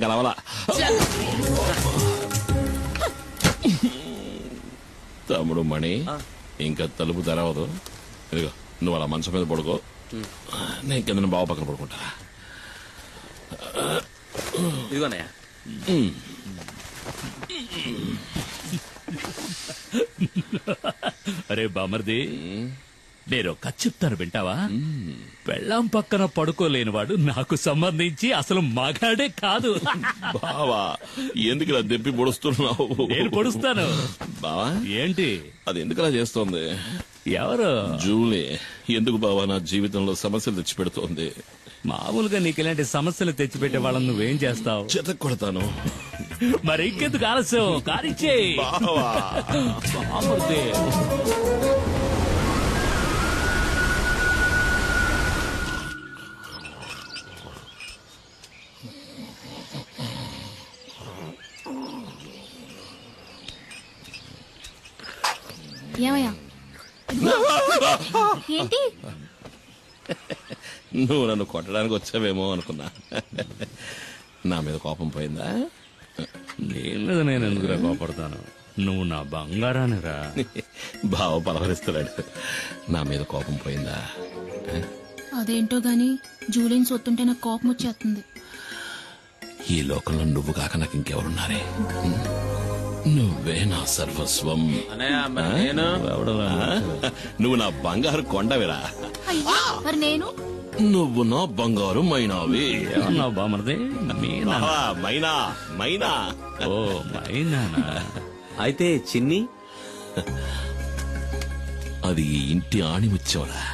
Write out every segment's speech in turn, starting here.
కలవలా తమ్ముడు మణి ఇంకా తలుపు తెరవదు. ఇదిగో నువ్వు అలా మంచం మీద పడుకో, నేను కింద బావ పక్కన పడుకుంటా. ఇదిగోనయ్యా. అరే బామర్ది, నేను కథ చెప్తాను వింటావా? పెళ్ళాం పక్కన పడుకోలేనివాడు నాకు సంబంధించి అసలు మగాడే కాదు. బావా ఎందుకు ఇలా దెప్పి పొడుస్తున్నావు? నేను పొడుస్తాను. బావా ఏంటి అది ఎందుకు అలా చేస్తోంది? ఎవరు? జూలీ. ఎందుకు బావా నా జీవితంలో సమస్యలు తెచ్చి పెడుతోంది? మామూలుగా నీకు ఇలాంటి సమస్యలు తెచ్చిపెట్టే వాళ్ళని నువ్వేం చేస్తావు? చెత్త కొడతాను. మరి ఇంకెందుకు ఆలస్యం? కారిచ్చే బావా. బామర్ది. ఏమయ్యా ఏంటి? నువ్వు నన్ను కొట్టడానికి వచ్చావేమో అనుకున్నా. నా మీద కోపం పోయిందా? నీ మీద నేను ఎందుకురా కోపడతాను? నువ్వు నా బంగారానిరా. బావ పలవరిస్తున్నాడు. నా మీద కోపం పోయిందా? అదేంటో గాని జూలియన్ సొత్తుంటే నాకు కోపం వచ్చేస్తుంది. ఈ లోకంలో నువ్వు కాక నాకు ఇంకెవరున్నారే? నువ్వే నా సర్వస్వం. నువ్వు నా బంగారు కొండవిరా. అయ్యో మరి నేను? నువ్వు నా బంగారు మైనావి. ఏమన్నావు బామర్ది? మీనా? మైనా మైనా. ఓ మైనానా? అయితే చిన్ని అది ఈ ఇంటి ఆణిముచ్చోరా.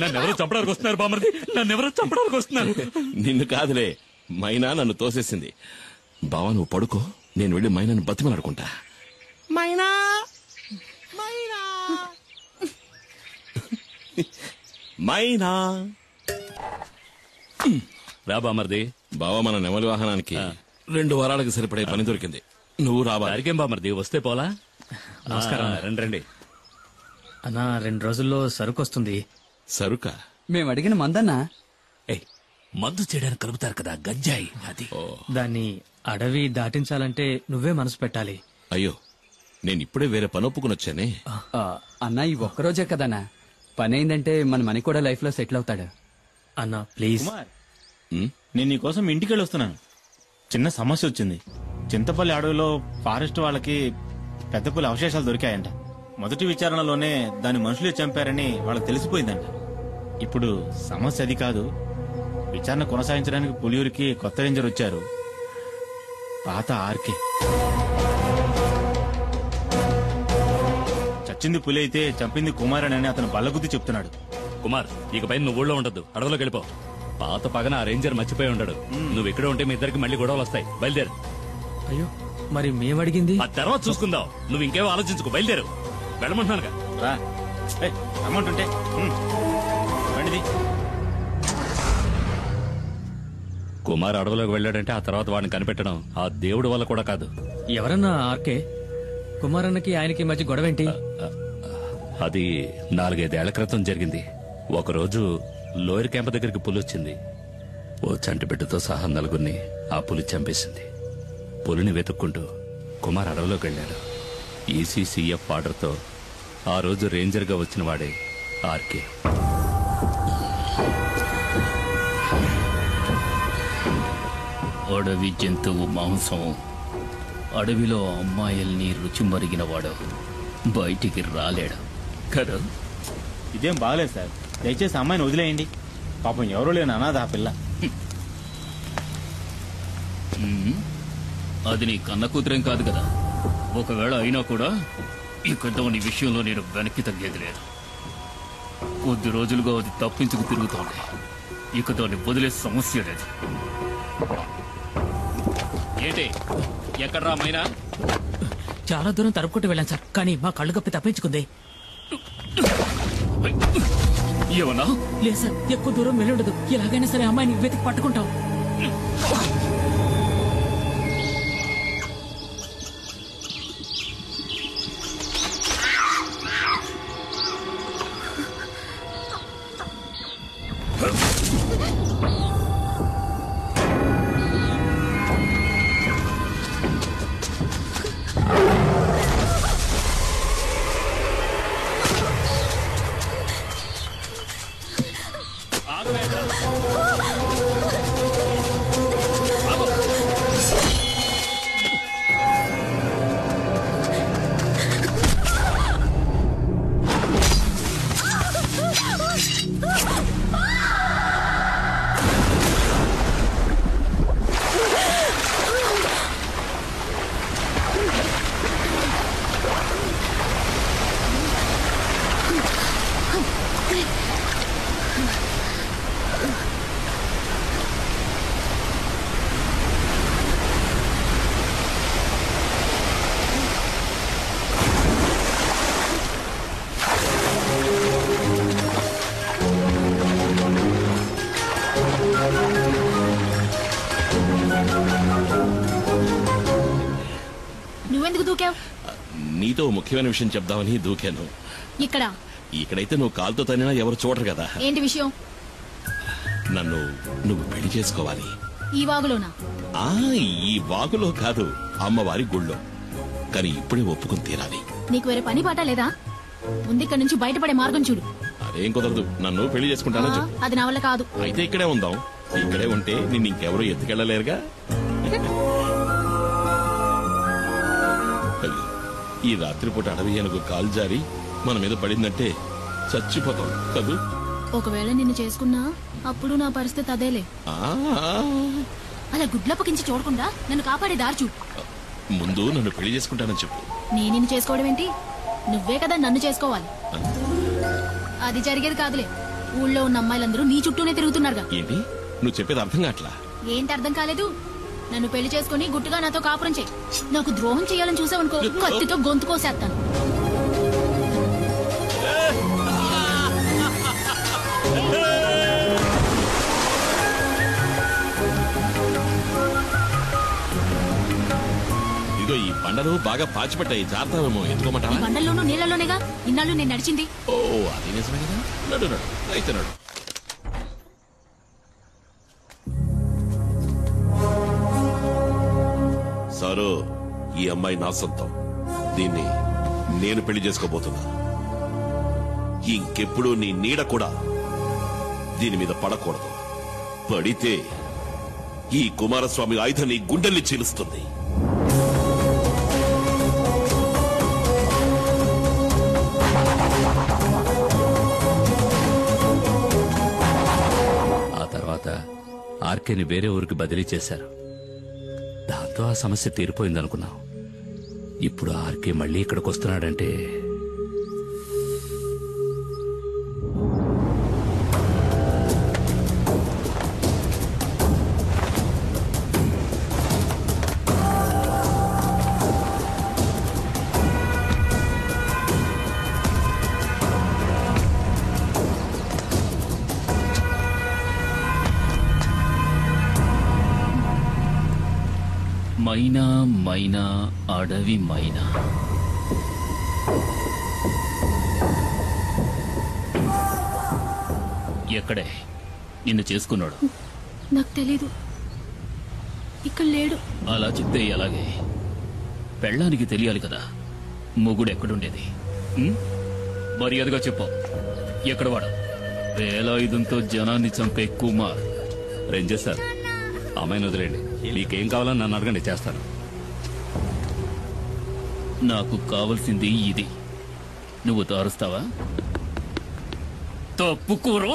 నన్నెవరో చంపడానికి వస్తున్నారు బామర్ది, నన్నెవరో చంపడానికి వస్తున్నారు. నిన్ను కాదులే, మైనా నన్ను తోసేసింది. బావా నువ్వు పడుకో, నేను వెళ్ళి మైనాను బతిమలాడుకుంటా. మైనా మైనా మైనా. రా బామర్ది. బావా మన నెమలి వాహనానికి 2 వారాలకు సరిపడే పని దొరికింది. నువ్వు రావాలి. అరికేం బామర్ది, వస్తే పోలా? నమస్కారం. రండి రండి. అన్నా 2 రోజుల్లో సరుకు వస్తుంది. సరుక? మేము అడిగిన మందన్నా. మందు చేయడానికి కలుపుతారు కదా గంజాయి, అది. దాన్ని అడవి దాటించాలంటే నువ్వే మనసు పెట్టాలి. అయ్యో, నేను ఇప్పుడే వేరే పని ఒప్పుకుని వచ్చానే. అన్నా ఈ ఒక్కరోజే కదన్నా, పని అయిందంటే మన మనీ కూడా లైఫ్ లో సెటిల్ అవుతాడు. అన్నా ప్లీజ్. నేను నీకోసం ఇంటికెళ్ళి వస్తున్నాను. చిన్న సమస్య వచ్చింది. చింతపల్లి అడవిలో ఫారెస్ట్ వాళ్ళకి పెద్ద పులి అవశేషాలు దొరికాయంట. మొదటి విచారణలోనే దాని మనుషులే చంపారని వాళ్ళకి తెలిసిపోయిందంట. ఇప్పుడు సమస్య అది కాదు. విచారణ కొనసాగించడానికి పులియూరికి కొత్త రేంజర్ వచ్చారు, పాత ఆర్కే. చచ్చింది పులి అయితే చంపింది కుమారన్ అని అతను బల్లగుద్ది చెప్తున్నాడు. కుమార్, ఇకపై నువ్వు ఊళ్ళో ఉండద్దు, అడవిలోకి వెళ్ళిపో. పాత పగన ఆ రేంజర్ మర్చిపోయి ఉండడు. నువ్వు ఇక్కడ ఉంటే మీ ఇద్దరికి మళ్ళీ గొడవలు వస్తాయి. బయలుదేరు. అయ్యో మరి మేమడిగింది ఆ తర్వాత చూసుకుందాం. నువ్వు ఇంకేమో ఆలోచించుకో, బయలుదేరు. వెళ్ళమంటున్నానుగా. రా, అమౌంట్ ఉంటే బండిది. కుమార్ అడవిలోకి వెళ్ళాడంటే ఆ తర్వాత వాడిని కనిపెట్టడం ఆ దేవుడి వల్ల కూడా కాదు. ఎవరన్నా ఆర్కే? కుమారన్నకి ఆయనకి మధ్య గొడవేంటి? అది 4-5 ఏళ్ల క్రితం జరిగింది. ఒకరోజు లోయర్ క్యాంప్ దగ్గరికి పులి వచ్చింది. ఓ చంటి బిడ్డతో సహా 4గురిని ఆ పులి చంపేసింది. పులిని వెతుక్కుంటూ కుమార్ అడవిలోకి వెళ్ళాడు. ఈసీసీఎఫ్ ఆర్డర్తో ఆ రోజు రేంజర్గా వచ్చిన వాడే ఆర్కే. అడవి జంతువు మాంసం, అడవిలో అమ్మాయిల్ని రుచి మరిగినవాడు బయటికి రాలేడు కదా. ఇదేం బాగలేదు సార్, దయచేసి అమ్మాయిని వదిలేయండి. పాపం ఎవరూ లేని అనాథ ఆ పిల్ల. అది నీ కన్న కూతురేం కాదు కదా. ఒకవేళ అయినా కూడా ఇక దాని విషయంలో నేను వెనక్కి తగ్గేది లేదు. కొద్ది రోజులుగా అది తప్పించుకు తిరుగుతోంది. ఇక దాన్ని వదిలే సమస్య లేదు. ఏంటి ఎక్కడ్రా మైనా? చాలా దూరం తరుపుకుంటూ వెళ్ళాను సార్, కానీ మా కళ్ళు కప్పి తప్పించుకుంది. ఏమన్నా? లేదు సార్, ఎక్కువ దూరం వెళ్ళుండదు. ఎలాగైనా సరే అమ్మాయిని వెతికి పట్టుకుంటాం. నువ్వెందుకు దూకావు? నీతో ముఖ్యమైన విషయం చెప్దామని దూకాను. ఇక్కడ ఇక్కడైతే నువ్వు కాలుతో తనినా ఎవరు చూడరు కదా. ఏంటి విషయం? నువ్వు పెళ్లి చేసుకోవాలి. ఈ వాగులోనా? ఈ వాగులో కాదు, అమ్మవారి గుళ్ళో. కానీ ఇప్పుడే ఒప్పుకుని తీరాలి. నీకు వేరే పని పాట లేదా? ముందు ఇక్కడ నుంచి బయటపడే మార్గం చూడు. అదేం కుదరదు. నన్ను పెళ్లి చేసుకుంటానని చెప్పు. అది నా వల్ల కాదు. అయితే ఇక్కడే ఉందాం. ఇక్కడే ఉంటే నిన్ను ఇంకెవరూ ఎత్తుకెళ్ళలేరుగా. అయ్యో, ఈ రాత్రిపూట అడవి ఏనుగు కాలు జారి మన మీద పడిందంటే చచ్చిపోతాం కదూ. ఒకవేళ నిన్ను చేసుకున్నా అప్పుడు నా పరిస్థితి అదేలే. అలా గుడ్లప్పకించి చూడకుండా నన్ను కాపాడే దారి చూడు. ముందు నన్ను పెళ్లి చేసుకుంటానని చెప్పు. నేను నిన్ను చేసుకోవడం ఏంటి? నువ్వే కదా నన్ను చేసుకోవాలి. అది జరిగేది కాదులే. ఊళ్ళో ఉన్న అమ్మాయిలందరూ నీ చుట్టూనే తిరుగుతున్నారుగా. ఏంటి నువ్వు చెప్పేది అర్థం కావట్లా? ఏంటి అర్థం కాలేదు? నన్ను పెళ్లి చేసుకుని గుట్టుగా నాతో కాపురం చేయి. నాకు ద్రోహం చేయాలని చూసావనుకో, కత్తితో గొంతు కోసేస్తాను. ఇదిగో ఈ బండలు బాగా పాచిపట్టాయి, జాగ్రత్తమేమో. ఈ ఎత్తుకోమంటావా? బండల్లోనూ నీళ్లలోనేగా ఇన్నాళ్ళు నేను నడిచింది. ఓ అది నిజమే కదా. నడు నడు అయితే నడు. సారు, ఈ అమ్మాయి నా సొంతం. దీన్ని నేను పెళ్లి చేసుకోబోతున్నా. ఇంకెప్పుడు నీ నీడ కూడా దీని మీద పడకూడదు. పడితే ఈ కుమారస్వామి ఆయుధం నీ గుండెల్ని చీలుస్తుంది. ఆ తర్వాత ఆర్కేని వేరే ఊరికి బదిలీ చేశారు. దాంతో ఆ సమస్య తీరిపోయిందనుకున్నాం. ఇప్పుడు ఆర్కే మళ్ళీ ఇక్కడికి వస్తున్నాడంటే మైనా మైనా అడవి మైనా. ఎక్కడే నిన్ను చేసుకున్నాడు? నాకు తెలీదు. ఇక్కడ లేడు. అలా చెప్తే ఎలాగే? పెళ్ళానికి తెలియాలి కదా మొగుడు ఎక్కడుండేది. మర్యాదగా చెప్పు, ఎక్కడ వాడు? వేలాయుధంతో జనాన్ని చంపే కుమార్. రేంజర్ సార్, అమ్మాయిని వదిలేండి. మీకేం కావాలని నన్ను అడగండి, చేస్తాను. నాకు కావలసింది ఇది. నువ్వు తారుస్తావా? తప్పుకోరో.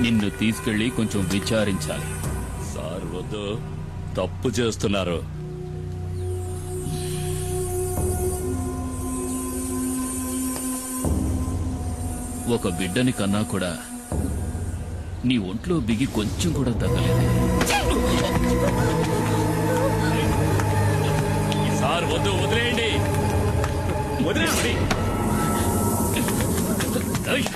నిన్ను తీసుకెళ్లి కొంచెం విచారించాలి. సార్ వద్దు, తప్పు చేస్తున్నారు. ఒక బిడ్డని కన్నా కూడా నీ ఒంట్లో బిగి కొంచెం కూడా తగ్గలేదు. సార్ వద్దు, వదిలేయండి. వదిలేయండి. ఏయ్!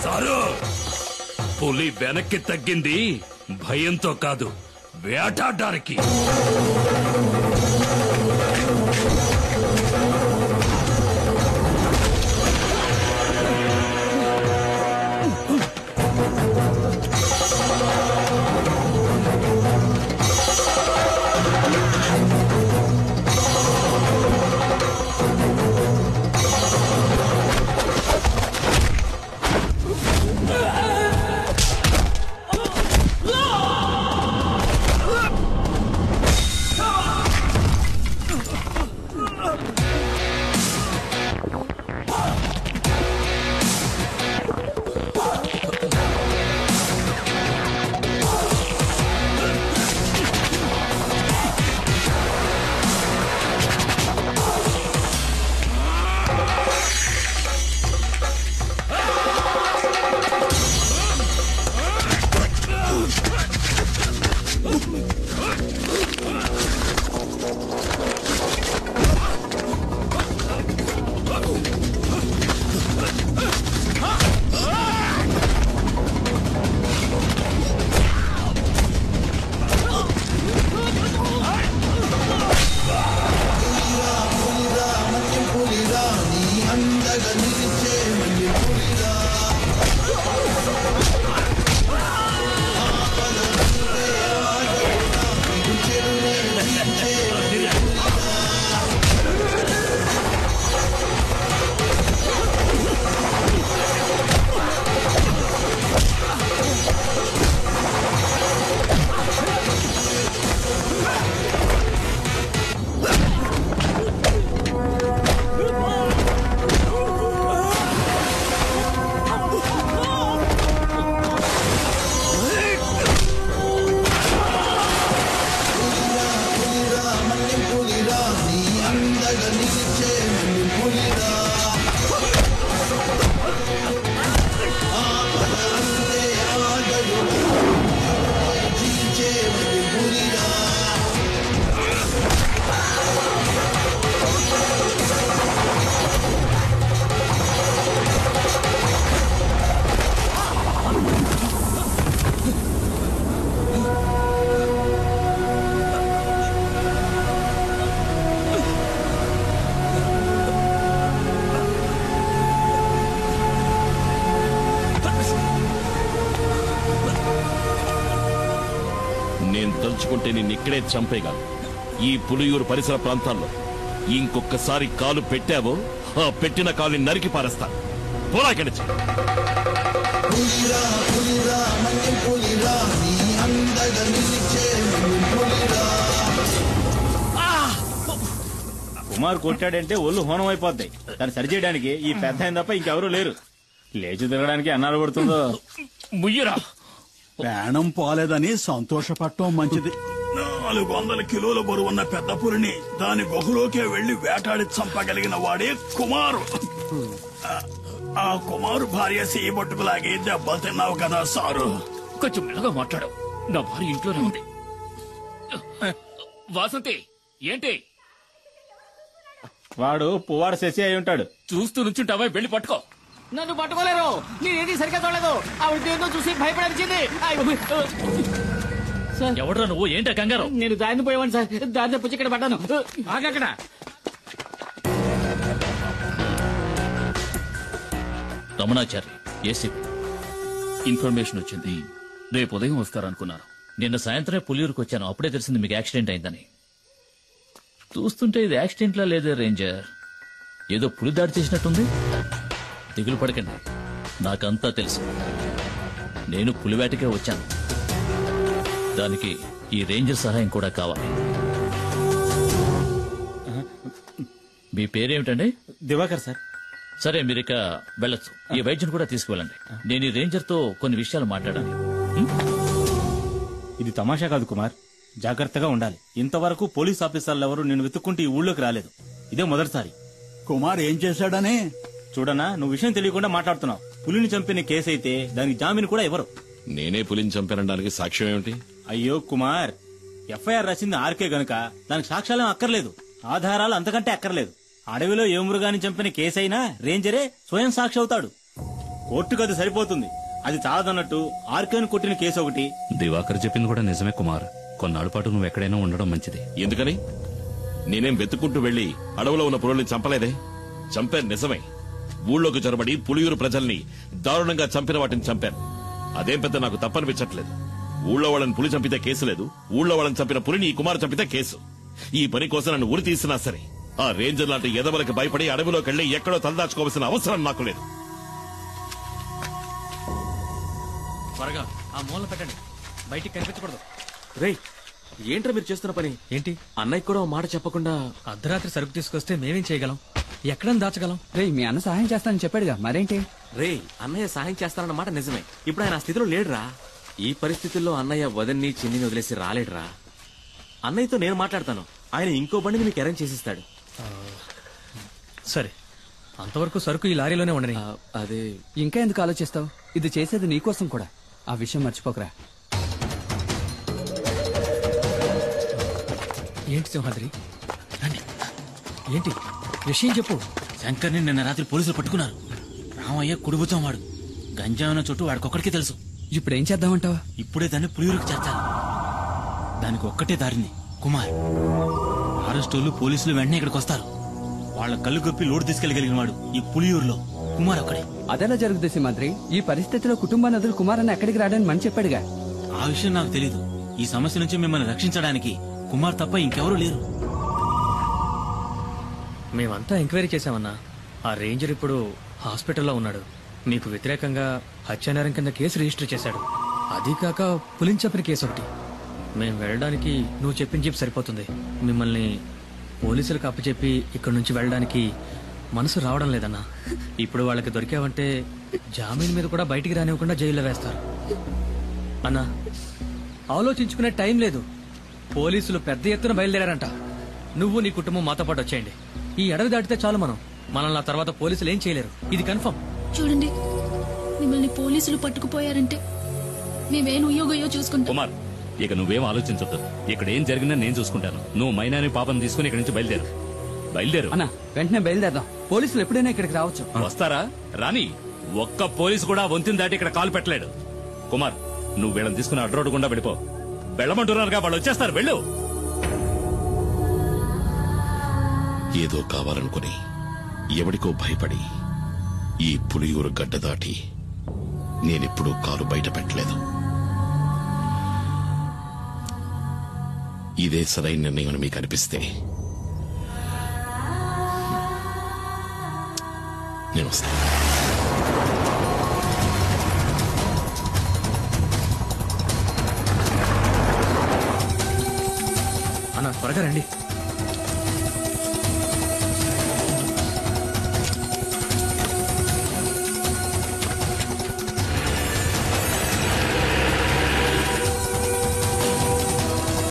సారు, పులి వెనక్కి తగ్గింది భయంతో కాదు, వేటాడడానికి. తలుచుకుంటే నిన్నిక్కడే చంపేయగలను. ఈ పులియూరు పరిసర ప్రాంతాల్లో ఇంకొకసారి కాలు పెట్టావో ఆ పెట్టిన కాలుని నరికి పారేస్తాను. పోలాకెళ్ళి కుమార్ కొట్టాడంటే ఒళ్ళు హోనం అయిపోద్ది. దాన్ని సరిచేయడానికి ఈ పెద్ద ఆయన తప్ప ఇంకెవరూ లేరు. లేచి తిరగడానికి అన్నాడు పడుతుందో. ముయ్యరా, ప్రాణం పోలేదని సంతోషపడటం మంచిది. 400 కిలోల బరువున్న పెద్ద పులిని దాని గుహలోకే వెళ్లి వేటాడి చంపగలిగిన వాడే కుమారు. ఆ కుమారు భార్య సీబొట్టుకులాగి దెబ్బలు తిన్నావు కదా సారు. కొంచెం మెల్లగా మాట్లాడు. నా భార్య ఇంట్లోనే ఉంది. వాసంతి ఏంటి? వాడు పువ్వాడు శశి అయి ఉంటాడు. చూస్తూ నుంచుంటావా? వెళ్ళి పట్టుకో. నన్ను పట్టుకోలేరు. నేనేది సరిగ్గా చూడలేదు. ఆవిడ దేంతో చూసి భయపడాల్సింది. ఎవడ్రా నువ్వు? ఏంటా కంగారు? నేను దారిని పోయేవాడిని సార్. దారి తప్పించి ఇక్కడ పడ్డాను. ఆగక్కడ. రమణాచారి ఏసీపీ ఇన్ఫర్మేషన్ వచ్చింది. రేపు ఉదయం వస్తారనుకున్నాను. నిన్న సాయంత్రమే పులియూరుకు వచ్చాను. అప్పుడే తెలిసింది మీకు యాక్సిడెంట్ అయిందని. చూస్తుంటే ఇది యాక్సిడెంట్ లా లేదే రేంజర్. ఏదో పులి దాడి చేసినట్టుంది. దిగులు పడకండి, నాకంతా తెలుసు. నేను పులివేటకే వచ్చాను. దానికి ఈ రేంజర్ సహాయం కూడా కావాలి. మీ పేరేమిటండి? దివాకర్ సార్. సరే, మీరిక వెళ్ళొచ్చు. ఈ వైద్యుని కూడా తీసుకువెళ్ళండి. నేను ఈ రేంజర్ తో కొన్ని విషయాలు మాట్లాడాలి. ఇది తమాషా కాదు కుమార్, జాగ్రత్తగా ఉండాలి. ఇంతవరకు పోలీస్ ఆఫీసర్లు ఎవరు నేను వెతుక్కుంటే ఈ ఊళ్ళోకి రాలేదు. ఇదే మొదటిసారి. కుమార్ ఏం చేశాడని? చూడనా, నువ్వు విషయం తెలియకుండా మాట్లాడుతున్నావు. పులిని చంపిన కేసు అయితే దానికి జామీన్ కూడా ఎవరు? నేనే పులిని చంపానడానికి సాక్ష్యం ఏమిటి? అయ్యో కుమార్, ఎఫ్ఐఆర్ రాసింది ఆర్కే గనుక దానికి సాక్ష్యాలేం అక్కర్లేదు, ఆధారాలు అంతకంటే అక్కర్లేదు. అడవిలో ఏ మృగాన్ని చంపిన కేసైనా రేంజరే స్వయం సాక్షి అవుతాడు. కోర్టుకు అది సరిపోతుంది. అది చాలదన్నట్టు ఆర్కేను కొట్టిన కేసు ఒకటి. దివాకర్ చెప్పింది కూడా నిజమే కుమార్. కొన్నాళ్ళ పాటు నువ్వు ఎక్కడైనా ఉండడం మంచిది. ఎందుకని? నేనేం వెతుక్కుంటూ వెళ్లి అడవిలో ఉన్న పులుల్ని చంపలేదే. చంపాను నిజమే. ఊళ్ళోకి చొరబడి పులియూరు ప్రజల్ని దారుణంగా చంపిన వాటిని చంపాను. అదేం పెద్ద నాకు తప్పనిపించట్లేదు. ఊళ్ళో వాళ్ళని పులి చంపితే కేసు లేదు, ఊళ్ళో వాళ్ళని చంపిన పులిని ఈ కుమార్ చంపితే కేసు. ఈ పని కోసం నన్ను ఉరి తీసినా సరే ఆ రేంజర్ లాంటి ఎదవలకి భయపడి అడవిలోకి వెళ్లి ఎక్కడో తలదాచుకోవాల్సిన అవసరం నాకు లేదు. త్వరగా ఆ మూల పెట్టండి, బయటికి కనిపించకూడదు. రేయ్, ఏంట్రా మీరు చేస్తున్న పని? ఏంటి? అన్నయ్య కూడా ఓ మాట చెప్పకుండా అర్ధరాత్రి సరుకు తీసుకొస్తే మేమేం చేయగలం? ఎక్కడని దాచగలం? రేయ్, మీ అన్న సహాయం చేస్తానని చెప్పాడుగా, మరేంటి? రేయ్, అన్నయ్య సాయం చేస్తానన్న మాట నిజమే. ఇప్పుడు ఆయన ఆ స్థితిలో లేడురా. ఈ పరిస్థితుల్లో అన్నయ్య వదన్ని చిన్నిని వదిలేసి రాలేడురా. అన్నయ్యతో నేను మాట్లాడతాను. ఆయన ఇంకో బండిని మీకు అరేంజ్ చేసిస్తాడు. సరే, అంతవరకు సరుకు ఈ లారీలోనే ఉండని. అదే ఇంకా ఎందుకు ఆలోచిస్తావు? ఇది చేసేది నీకోసం కూడా. ఆ విషయం మర్చిపోకరా. ఏంటి సింహాద్రి? రండి. ఏంటి విషయం చెప్పు. శంకర్ని నిన్న రాత్రి పోలీసులు పట్టుకున్నారు. రామయ్య కుడిబుచ్చం వాడు. గంజాయిన చుట్టూ వాడికొక్కడికే తెలుసు. ఇప్పుడు ఏం చేద్దామంటావా? ఇప్పుడే దాన్ని పులియూరుకు చేర్చాలి. దానికి ఒక్కటే దారింది కుమార్. అరెస్టోళ్ళు పోలీసులు వెంటనే ఇక్కడికి వస్తారు. వాళ్ళ కళ్ళు గొప్పి లోడు తీసుకెళ్లగలిగిన వాడు ఈ పులియూరులో కుమార్ ఒక్కడే. అదెలా జరుగుతుంది సింహాద్రి? ఈ పరిస్థితిలో కుటుంబాన్ని వదిలి కుమార్ అన్న ఎక్కడికి రాడని మని చెప్పాడుగా. ఆ విషయం నాకు తెలీదు. ఈ సమస్య నుంచి మిమ్మల్ని రక్షించడానికి కుమార్ తప్ప ఇంకెవరూ లేరు. మేమంతా ఎంక్వైరీ చేశామన్నా. ఆ రేంజర్ ఇప్పుడు హాస్పిటల్లో ఉన్నాడు. మీకు వ్యతిరేకంగా హత్యానేరం కింద కేసు రిజిస్టర్ చేశాడు. అది కాక పులిని చంపిన కేసు ఒకటి. మేము వెళ్ళడానికి నువ్వు చెప్పిన జీప్ సరిపోతుంది. మిమ్మల్ని పోలీసులకు అప్పచెప్పి ఇక్కడి నుంచి వెళ్ళడానికి మనసు రావడం లేదన్నా. ఇప్పుడు వాళ్ళకి దొరికావంటే జామీన్ మీద కూడా బయటికి రానివ్వకుండా జైల్లో వేస్తారు. అన్నా, ఆలోచించుకునే టైం లేదు. పోలీసులు పెద్ద ఎత్తున బయలుదేరారంట. నువ్వు నీ కుటుంబం మాతో పాటు వచ్చేయండి. ఈ అడవి దాటితే చాలు మనల్ని ఆ తర్వాత పోలీసులు ఏం చేయలేరు. ఇది కన్ఫర్మ్. చూడండి, మిమ్మల్ని పోలీసులు పట్టుకుపోయారంటే మేమేం ఉయ్యోగయ్యో చూసుకుంటాం. కుమార్, ఇక నువ్వేం ఆలోచించొద్దు. ఇక్కడ ఏం జరిగిందని నేను చూసుకుంటాను. నువ్వు మైనాని పాపను తీసుకుని ఇక్కడి నుంచి బయలుదేరు. అన్న, వెంటనే బయలుదేరదాం. పోలీసులు ఎప్పుడైనా ఇక్కడికి రావచ్చు. వస్తారా? రాని. ఒక్క పోలీసు కూడా వంతిని దాటి ఇక్కడ కాలు పెట్టలేడు. కుమార్, నువ్వు వీళ్ళని తీసుకుని అడ్రోడ్ గుండా వెళ్ళిపో. వెళ్ళమంటున్నారుగా, వాళ్ళు వచ్చేస్తారు. వెళ్ళు. ఏదో కావాలనుకుని ఎవడికో భయపడి ఈ పులియూరు గడ్డ దాటి నేనెప్పుడూ కాలు బయట పెట్టలేదు. ఇదే సరైన నిర్ణయం మీకు అనిపిస్తే నేను వస్తాను. అన్న, త్వరగా రండి.